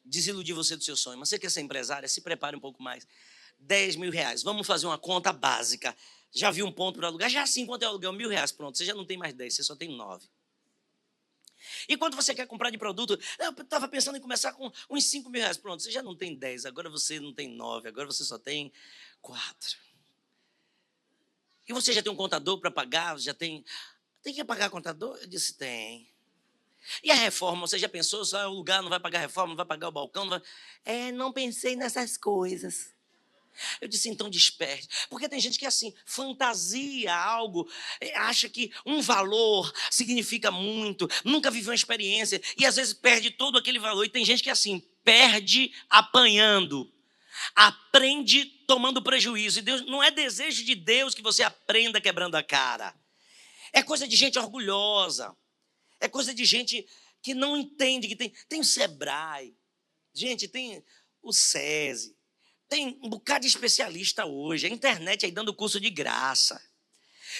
desiludir você do seu sonho, mas você quer ser empresária? Se prepare um pouco mais. 10 mil reais, vamos fazer uma conta básica. Já viu um ponto para alugar? Já assim, quanto é o aluguel? 1.000 reais, pronto, você já não tem mais 10, você só tem 9. E quanto você quer comprar de produto? Eu estava pensando em começar com uns 5 mil reais, pronto, você já não tem 10, agora você não tem 9, agora você só tem 4. E você já tem um contador para pagar? Já tem que pagar contador? Eu disse: tem. E a reforma, você já pensou? Só o lugar não vai pagar a reforma, não vai pagar o balcão? Não vai... não pensei nessas coisas. Eu disse: então desperte. Porque tem gente que assim, fantasia algo, acha que um valor significa muito, nunca viveu uma experiência e às vezes perde todo aquele valor. E tem gente que assim, perde apanhando, aprende tomando prejuízo. E Deus, não é desejo de Deus que você aprenda quebrando a cara. É coisa de gente orgulhosa. É coisa de gente que não entende, que tem o Sebrae, gente, tem o SESI, tem um bocado de especialista hoje, a internet aí dando curso de graça.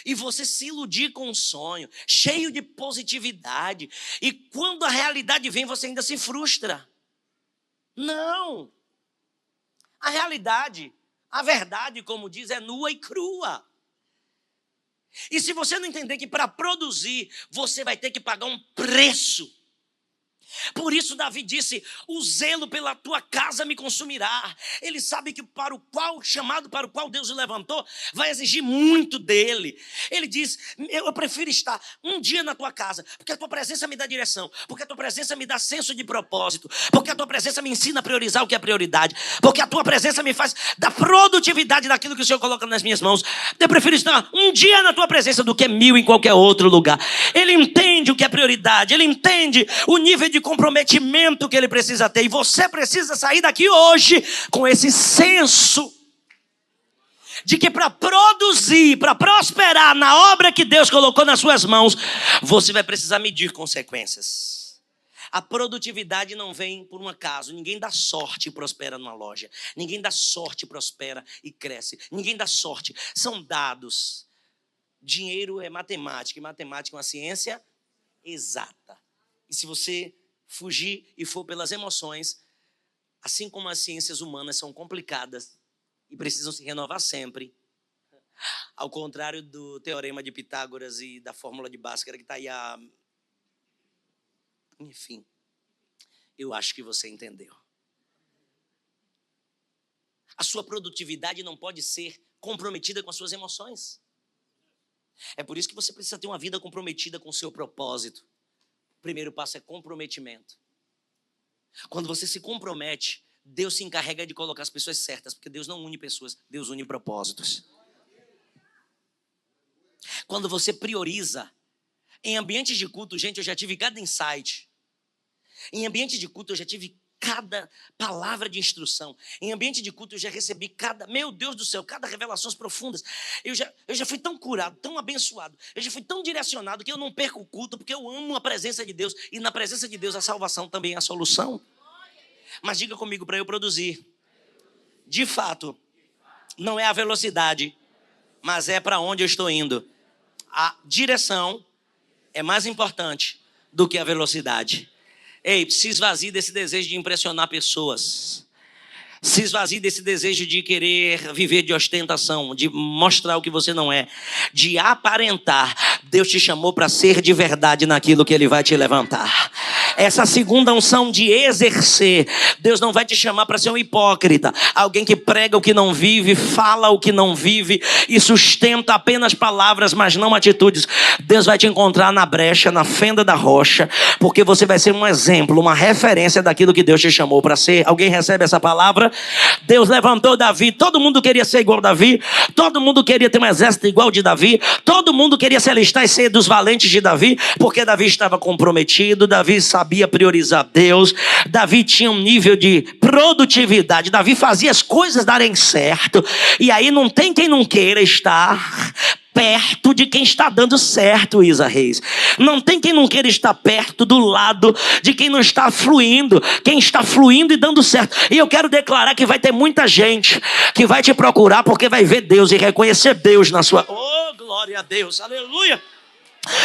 E você se iludir com um sonho, cheio de positividade, e quando a realidade vem, você ainda se frustra. Não! A realidade, a verdade, como diz, é nua e crua. E se você não entender que para produzir, você vai ter que pagar um preço. Por isso Davi disse: o zelo pela tua casa me consumirá. Ele sabe que chamado para o qual Deus o levantou, vai exigir muito dele. Ele diz: eu prefiro estar um dia na tua casa, porque a tua presença me dá direção, porque a tua presença me dá senso de propósito, porque a tua presença me ensina a priorizar o que é prioridade, porque a tua presença me faz dar produtividade daquilo que o Senhor coloca nas minhas mãos. Eu prefiro estar um dia na tua presença do que 1000 em qualquer outro lugar. Ele entende o que é prioridade, ele entende o nível de comprometimento que ele precisa ter. E você precisa sair daqui hoje com esse senso de que para produzir, para prosperar na obra que Deus colocou nas suas mãos, você vai precisar medir consequências. A produtividade não vem por um acaso. Ninguém dá sorte e prospera numa loja. Ninguém dá sorte e prospera e cresce. Ninguém dá sorte. São dados Dinheiro é matemática, e matemática é uma ciência exata. E se você fugir e for pelas emoções, assim como as ciências humanas são complicadas e precisam se renovar sempre, ao contrário do teorema de Pitágoras e da fórmula de Bhaskara, que está aí a... Enfim, eu acho que você entendeu. A sua produtividade não pode ser comprometida com as suas emoções. É por isso que você precisa ter uma vida comprometida com o seu propósito. O primeiro passo é comprometimento. Quando você se compromete, Deus se encarrega de colocar as pessoas certas, porque Deus não une pessoas, Deus une propósitos. Quando você prioriza, em ambientes de culto, gente, eu já tive cada insight. Em ambiente de culto, eu já tive cada palavra de instrução. Em ambiente de culto, eu já recebi meu Deus do céu, cada revelações profundas. Eu já fui tão curado, tão abençoado. Eu já fui tão direcionado que eu não perco o culto, porque eu amo a presença de Deus. E na presença de Deus, a salvação também é a solução. Mas diga comigo, para eu produzir, de fato, não é a velocidade, mas é para onde eu estou indo. A direção é mais importante do que a velocidade. Ei, se esvazie desse desejo de impressionar pessoas. Se esvazie desse desejo de querer viver de ostentação, de mostrar o que você não é, de aparentar. Deus te chamou para ser de verdade naquilo que Ele vai te levantar. Essa segunda unção de exercer. Deus não vai te chamar para ser um hipócrita, alguém que prega o que não vive, fala o que não vive e sustenta apenas palavras, mas não atitudes. Deus vai te encontrar na brecha, na fenda da rocha, porque você vai ser um exemplo, uma referência daquilo que Deus te chamou para ser. Alguém recebe essa palavra? Deus levantou Davi, todo mundo queria ser igual a Davi, todo mundo queria ter um exército igual de Davi, todo mundo queria se alistar e ser dos valentes de Davi, porque Davi estava comprometido, Davi sabia priorizar Deus, Davi tinha um nível de produtividade, Davi fazia as coisas darem certo, e aí não tem quem não queira estar perto de quem está dando certo, Isa Reis. Não tem quem não queira estar perto do lado de quem não está fluindo, quem está fluindo e dando certo. E eu quero declarar que vai ter muita gente que vai te procurar porque vai ver Deus e reconhecer Deus na sua... Oh, glória a Deus, aleluia!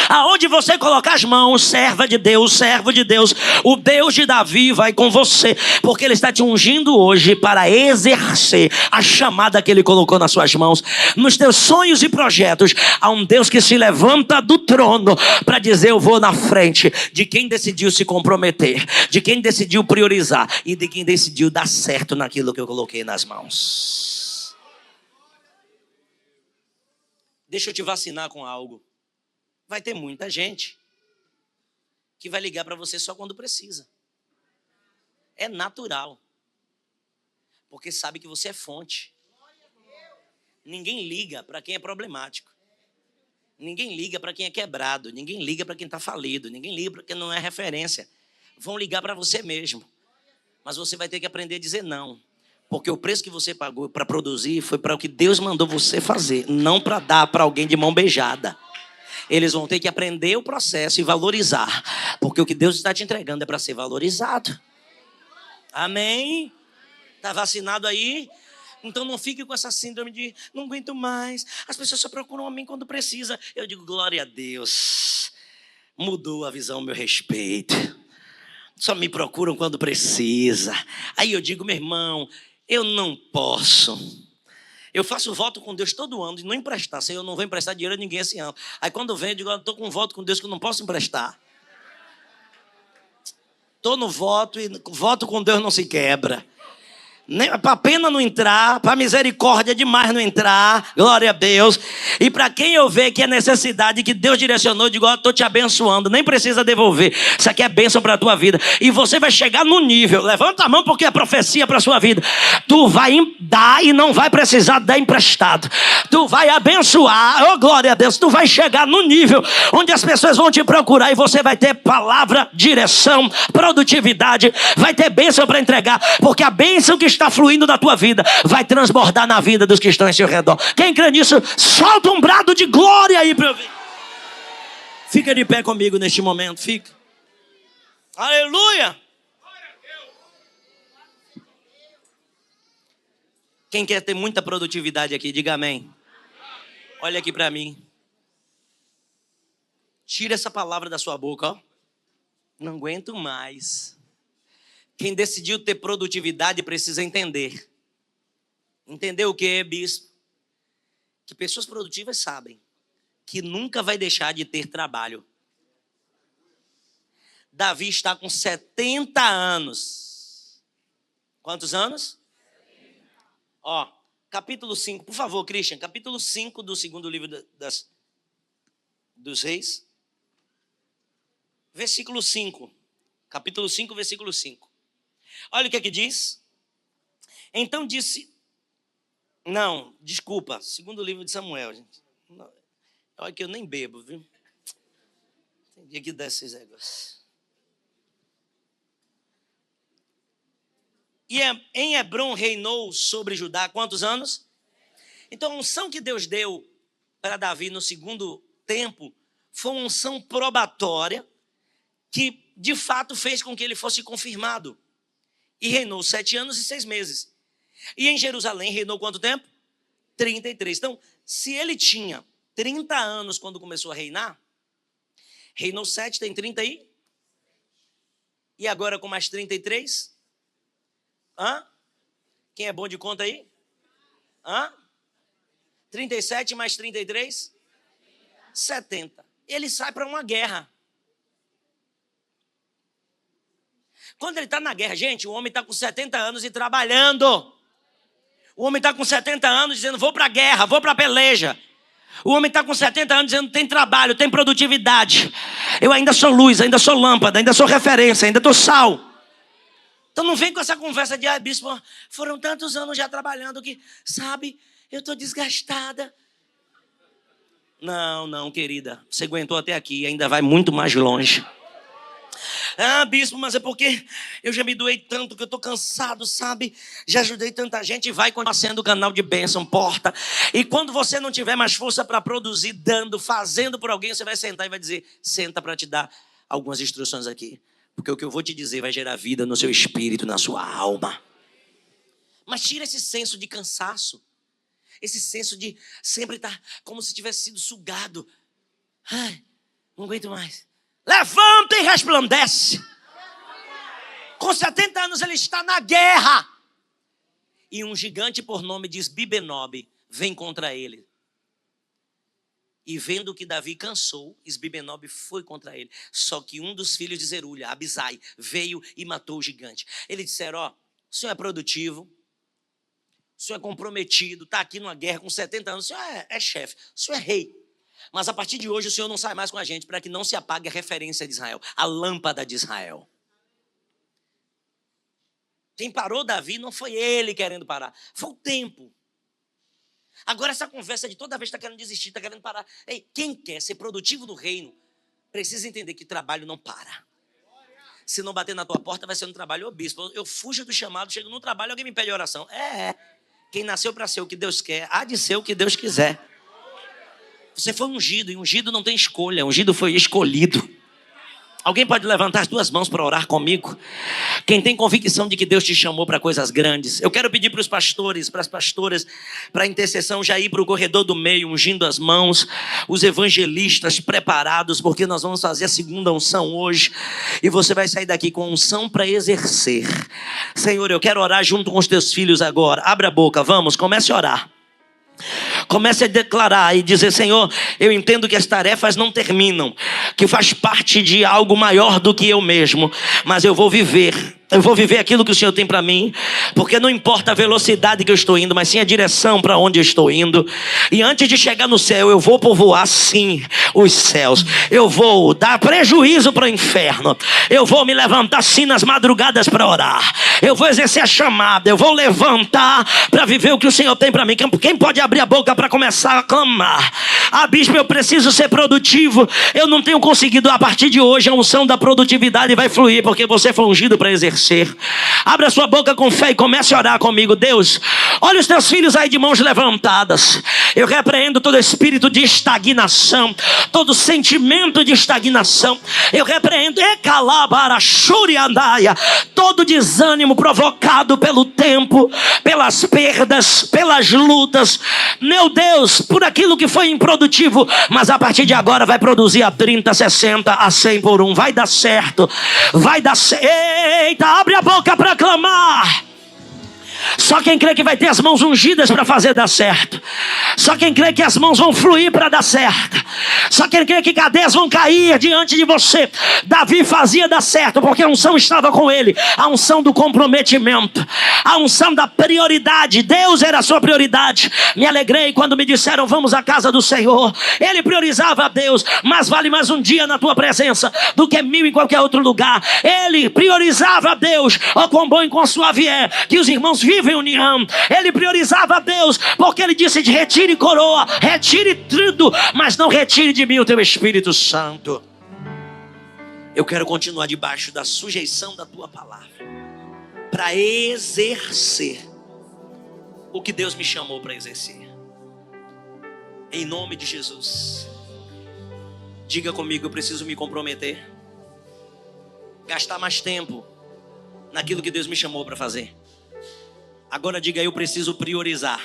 Aonde você colocar as mãos, serva de Deus, servo de Deus, o Deus de Davi vai com você, porque Ele está te ungindo hoje para exercer a chamada que Ele colocou nas suas mãos. Nos teus sonhos e projetos, há um Deus que se levanta do trono para dizer: eu vou na frente de quem decidiu se comprometer, de quem decidiu priorizar e de quem decidiu dar certo naquilo que eu coloquei nas mãos. Deixa eu te vacinar com algo. Vai ter muita gente que vai ligar para você só quando precisa. É natural. Porque sabe que você é fonte. Ninguém liga para quem é problemático. Ninguém liga para quem é quebrado. Ninguém liga para quem está falido. Ninguém liga para quem não é referência. Vão ligar para você mesmo. Mas você vai ter que aprender a dizer não. Porque o preço que você pagou para produzir foi para o que Deus mandou você fazer. Não para dar para alguém de mão beijada. Eles vão ter que aprender o processo e valorizar. Porque o que Deus está te entregando é para ser valorizado. Amém? Está vacinado aí? Então não fique com essa síndrome de não aguento mais. As pessoas só procuram a mim quando precisa. Eu digo, glória a Deus. Mudou a visão ao meu respeito. Só me procuram quando precisa. Aí eu digo, meu irmão, eu não posso. Eu faço voto com Deus todo ano de não emprestar. Senhor, eu não vou emprestar dinheiro a ninguém esse ano. Aí quando vem, eu digo, eu estou com um voto com Deus que eu não posso emprestar. Estou no voto e voto com Deus não se quebra. Para a pena não entrar, para a misericórdia demais não entrar, glória a Deus. E para quem eu ver que é necessidade, que Deus direcionou, eu digo, ó, estou te abençoando, nem precisa devolver. Isso aqui é bênção para a tua vida. E você vai chegar no nível, levanta a mão porque é profecia para a sua vida. Tu vai dar e não vai precisar dar emprestado. Tu vai abençoar, oh glória a Deus. Tu vai chegar no nível onde as pessoas vão te procurar e você vai ter palavra, direção, produtividade, vai ter bênção para entregar, porque a bênção que está fluindo na tua vida vai transbordar na vida dos que estão em seu redor. Quem crê nisso, solta um brado de glória aí para eu ver. Fica de pé comigo neste momento, fica. Aleluia. Quem quer ter muita produtividade aqui, diga amém. Olha aqui para mim. Tira essa palavra da sua boca, ó. Não aguento mais. Quem decidiu ter produtividade precisa entender. Entender o que, bispo? Que pessoas produtivas sabem que nunca vai deixar de ter trabalho. Davi está com 70 anos. Quantos anos? Ó, capítulo 5, por favor, Christian. Capítulo 5 do segundo livro dos Reis. Versículo 5. Capítulo 5, versículo 5. Olha o que é que diz. Então disse... Não, desculpa. Segundo livro de Samuel, gente. Olha que eu nem bebo, viu? Tem dia que dá esses negócios. E em Hebrom reinou sobre Judá quantos anos? Então a unção que Deus deu para Davi no segundo tempo foi uma unção probatória que de fato fez com que ele fosse confirmado. E reinou 7 anos e 6 meses. E em Jerusalém reinou quanto tempo? 33. Então, se ele tinha 30 anos quando começou a reinar, reinou 7, tem 30 aí? E agora com mais 33? Hã? Quem é bom de conta aí? Hã? 37 mais 33? 70. Ele sai para uma guerra. Quando ele está na guerra, gente, o homem está com 70 anos e trabalhando. O homem está com 70 anos dizendo, vou para a guerra, vou para a peleja. O homem está com 70 anos dizendo, tem trabalho, tem produtividade. Eu ainda sou luz, ainda sou lâmpada, ainda sou referência, ainda estou sal. Então não vem com essa conversa de, bispo, foram tantos anos já trabalhando que, sabe, eu estou desgastada. Não, querida, você aguentou até aqui, ainda vai muito mais longe. Bispo, mas é porque eu já me doei tanto que eu estou cansado, sabe? Já ajudei tanta gente e vai continuar sendo canal de bênção, porta. E quando você não tiver mais força para produzir, dando, fazendo por alguém, você vai sentar e vai dizer, senta para te dar algumas instruções aqui. Porque o que eu vou te dizer vai gerar vida no seu espírito, na sua alma. Mas tira esse senso de cansaço. Esse senso de sempre estar como se tivesse sido sugado. Não aguento mais. Levanta e resplandece. Com 70 anos ele está na guerra. E um gigante por nome de Esbibenobe vem contra ele. E vendo que Davi cansou, Esbibenobe foi contra ele. Só que um dos filhos de Zeruia, Abisai, veio e matou o gigante. Eles disseram, o senhor é produtivo, o senhor é comprometido, está aqui numa guerra com 70 anos, o senhor é chefe, o senhor é rei. Mas a partir de hoje o Senhor não sai mais com a gente para que não se apague a referência de Israel, a lâmpada de Israel. Quem parou Davi não foi ele querendo parar, foi o tempo. Agora essa conversa de toda vez está querendo desistir, está querendo parar. Ei, quem quer ser produtivo no reino, precisa entender que trabalho não para. Se não bater na tua porta, vai ser um trabalho. Ô bispo, eu fujo do chamado, chego no trabalho, alguém me pede oração. Quem nasceu para ser o que Deus quer, há de ser o que Deus quiser. Você foi ungido, e ungido não tem escolha, ungido foi escolhido. Alguém pode levantar as duas mãos para orar comigo? Quem tem convicção de que Deus te chamou para coisas grandes. Eu quero pedir para os pastores, para as pastoras, para a intercessão já ir para o corredor do meio, ungindo as mãos. Os evangelistas preparados, porque nós vamos fazer a segunda unção hoje. E você vai sair daqui com unção para exercer. Senhor, eu quero orar junto com os teus filhos agora. Abre a boca, vamos, comece a orar. Comece a declarar e dizer, Senhor, eu entendo que as tarefas não terminam, que faz parte de algo maior do que eu mesmo, mas eu vou viver aquilo que o Senhor tem para mim, porque não importa a velocidade que eu estou indo, mas sim a direção para onde eu estou indo. E antes de chegar no céu, eu vou povoar sim os céus, eu vou dar prejuízo para o inferno, eu vou me levantar sim nas madrugadas para orar, eu vou exercer a chamada, eu vou levantar para viver o que o Senhor tem para mim. Quem pode abrir a boca para começar a clamar? Bispo, eu preciso ser produtivo, eu não tenho conseguido. A partir de hoje a unção da produtividade vai fluir, porque você foi ungido para exercer. exercer. Abra sua boca com fé e comece a orar comigo. Deus, olha os teus filhos aí de mãos levantadas. Eu repreendo todo espírito de estagnação, todo sentimento de estagnação. Eu repreendo todo desânimo provocado pelo tempo, pelas perdas, pelas lutas. Meu Deus, por aquilo que foi improdutivo, mas a partir de agora vai produzir a 30, 60, a 100 por um. Vai dar certo, vai dar certo. Eita, abre a boca para clamar. Só quem crê que vai ter as mãos ungidas para fazer dar certo. Só quem crê que as mãos vão fluir para dar certo. Só quem crê que cadeias vão cair diante de você. Davi fazia dar certo porque a unção estava com ele. A unção do comprometimento, a unção da prioridade. Deus era a sua prioridade. Me alegrei quando me disseram vamos à casa do Senhor. Ele priorizava a Deus. Mas vale mais um dia na tua presença do que 1000 em qualquer outro lugar. Ele priorizava a Deus. Oh, quão bom e quão suave é que os irmãos vivem em união. Ele priorizava a Deus porque ele disse: de retire coroa, retire tudo, mas não retire de mim o teu Espírito Santo. Eu quero continuar debaixo da sujeição da tua palavra para exercer o que Deus me chamou para exercer. Em nome de Jesus. Diga comigo: eu preciso me comprometer, gastar mais tempo naquilo que Deus me chamou para fazer. Agora diga: eu preciso priorizar,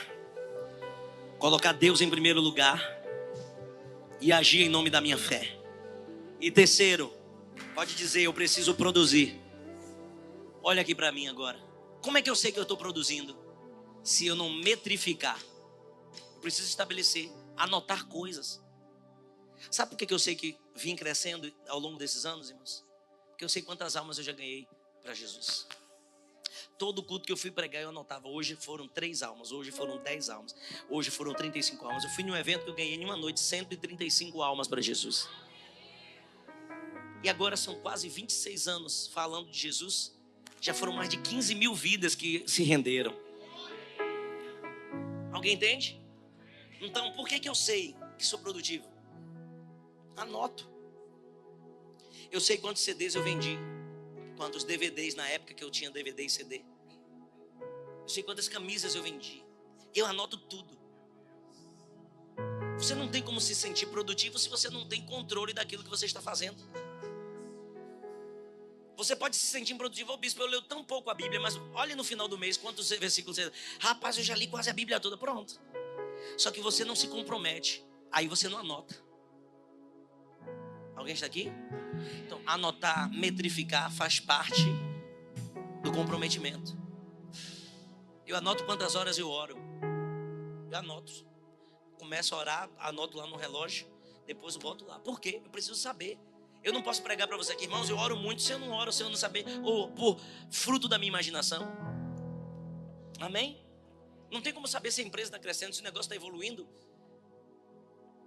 colocar Deus em primeiro lugar e agir em nome da minha fé. E terceiro, pode dizer: eu preciso produzir. Olha aqui para mim agora. Como é que eu sei que eu estou produzindo? Se eu não metrificar. Eu preciso estabelecer, anotar coisas. Sabe por que eu sei que vim crescendo ao longo desses anos, irmãos? Porque eu sei quantas almas eu já ganhei para Jesus. Todo culto que eu fui pregar eu anotava. Hoje foram 3 almas, hoje foram 10 almas, hoje foram 35 almas. Eu fui num evento que eu ganhei em uma noite 135 almas para Jesus. E agora são quase 26 anos falando de Jesus. Já foram mais de 15 mil vidas que se renderam. Alguém entende? Então por que eu sei que sou produtivo? Anoto. Eu sei quantos CDs eu vendi, quantos DVDs na época que eu tinha DVD e CD. Eu sei quantas camisas eu vendi. Eu anoto tudo. Você não tem como se sentir produtivo se você não tem controle daquilo que você está fazendo. Você pode se sentir improdutivo. Ô bispo, eu leio tão pouco a Bíblia, mas olha no final do mês quantos versículos você... Rapaz, eu já li quase a Bíblia toda. Pronto. Só que você não se compromete. Aí você não anota. Alguém está aqui? Então, anotar, metrificar faz parte do comprometimento. Eu anoto quantas horas eu oro. Eu anoto. Começo a orar, anoto lá no relógio. Depois eu boto lá. Por quê? Eu preciso saber. Eu não posso pregar para você aqui, irmãos, eu oro muito. Se eu não oro, se eu não saber, ou por fruto da minha imaginação. Amém? Não tem como saber se a empresa está crescendo, se o negócio está evoluindo.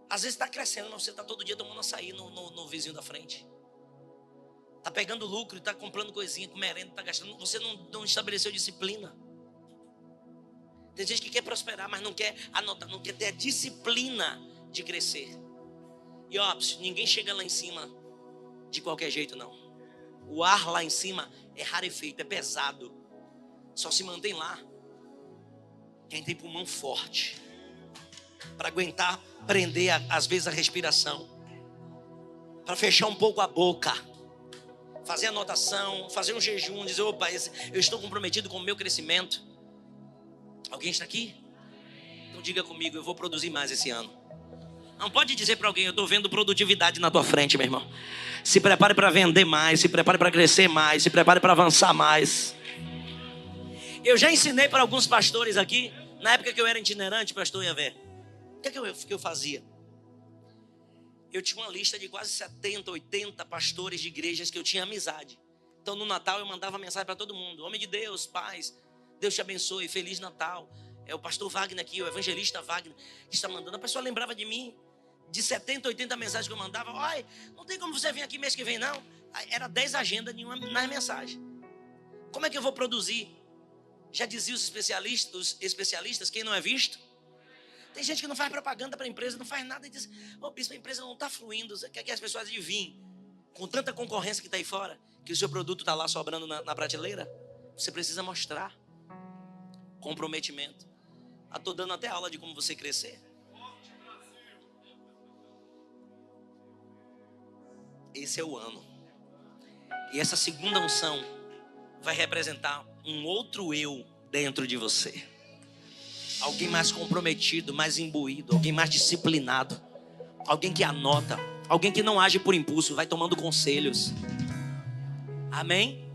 Às vezes está crescendo, mas você está todo dia tomando açaí no vizinho da frente. Está pegando lucro e está comprando coisinha, com merenda, está gastando. Você não estabeleceu disciplina. Tem gente que quer prosperar, mas não quer anotar, não quer ter a disciplina de crescer. E ó, ninguém chega lá em cima de qualquer jeito, não. O ar lá em cima é rarefeito, é pesado. Só se mantém lá quem tem pulmão forte, para aguentar, prender às vezes a respiração, para fechar um pouco a boca, fazer anotação, fazer um jejum, dizer: opa, eu estou comprometido com o meu crescimento. Alguém está aqui? Então diga comigo: eu vou produzir mais esse ano. Não pode dizer para alguém: eu estou vendo produtividade na tua frente, meu irmão. Se prepare para vender mais, se prepare para crescer mais, se prepare para avançar mais. Eu já ensinei para alguns pastores aqui, na época que eu era itinerante, pastor Iavé. O que eu fazia? Eu tinha uma lista de quase 70, 80 pastores de igrejas que eu tinha amizade. Então no Natal eu mandava mensagem para todo mundo: homem de Deus, paz, Deus te abençoe, Feliz Natal. É o pastor Wagner aqui, o evangelista Wagner, que está mandando. A pessoa lembrava de mim. De 70, 80 mensagens que eu mandava: olha, não tem como você vir aqui mês que vem, não. Era 10 agendas nas mensagens. Como é que eu vou produzir? Já diziam os especialistas, quem não é visto? Tem gente que não faz propaganda para a empresa, não faz nada e diz: ô bispo, a empresa não está fluindo, quer que as pessoas adivinhem. Com tanta concorrência que está aí fora, que o seu produto está lá sobrando na prateleira, você precisa mostrar comprometimento. Estou dando até aula de como você crescer. Esse é o ano. E essa segunda unção vai representar um outro eu dentro de você. Alguém mais comprometido, mais imbuído, alguém mais disciplinado, alguém que anota, alguém que não age por impulso, vai tomando conselhos. Amém?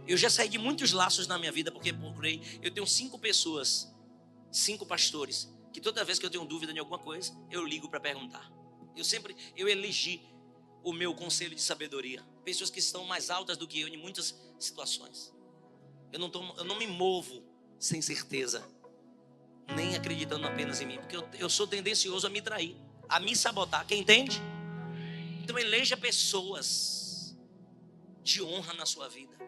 Eu já saí de muitos laços na minha vida porque procurei. Eu tenho 5 pessoas, 5 pastores, que toda vez que eu tenho dúvida de alguma coisa, eu ligo para perguntar. Eu elegi o meu conselho de sabedoria. Pessoas que estão mais altas do que eu em muitas situações. Eu não me movo sem certeza, nem acreditando apenas em mim, porque eu sou tendencioso a me trair, a me sabotar. Quem entende? Então eleja pessoas de honra na sua vida.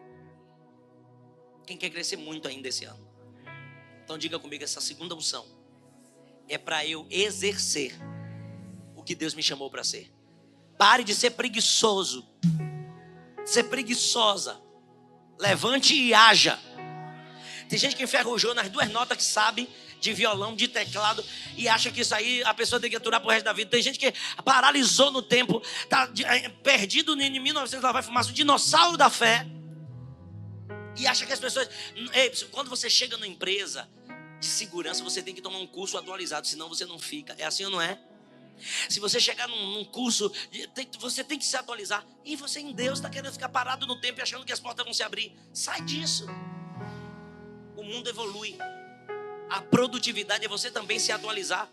Quem quer crescer muito ainda esse ano? Então diga comigo, essa segunda unção é para eu exercer o que Deus me chamou para ser. Pare de ser preguiçoso, ser preguiçosa. Levante e haja. Tem gente que enferrujou nas 2 notas que sabe de violão, de teclado, e acha que isso aí a pessoa tem que aturar pro resto da vida. Tem gente que paralisou no tempo, tá perdido em 1900, lá vai fumar, o dinossauro da fé, e acha que as pessoas... Quando você chega numa empresa de segurança, você tem que tomar um curso atualizado, senão você não fica. É assim ou não é? Se você chegar num curso, você tem que se atualizar. E você em Deus está querendo ficar parado no tempo e achando que as portas vão se abrir. Sai disso. O mundo evolui. A produtividade é você também se atualizar.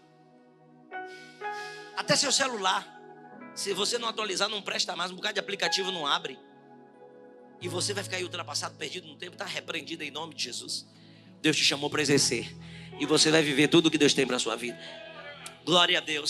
Até seu celular, se você não atualizar, não presta mais. Um bocado de aplicativo não abre. E você vai ficar aí ultrapassado, perdido no tempo. Está repreendido em nome de Jesus. Deus te chamou para exercer. E você vai viver tudo o que Deus tem para a sua vida. Glória a Deus.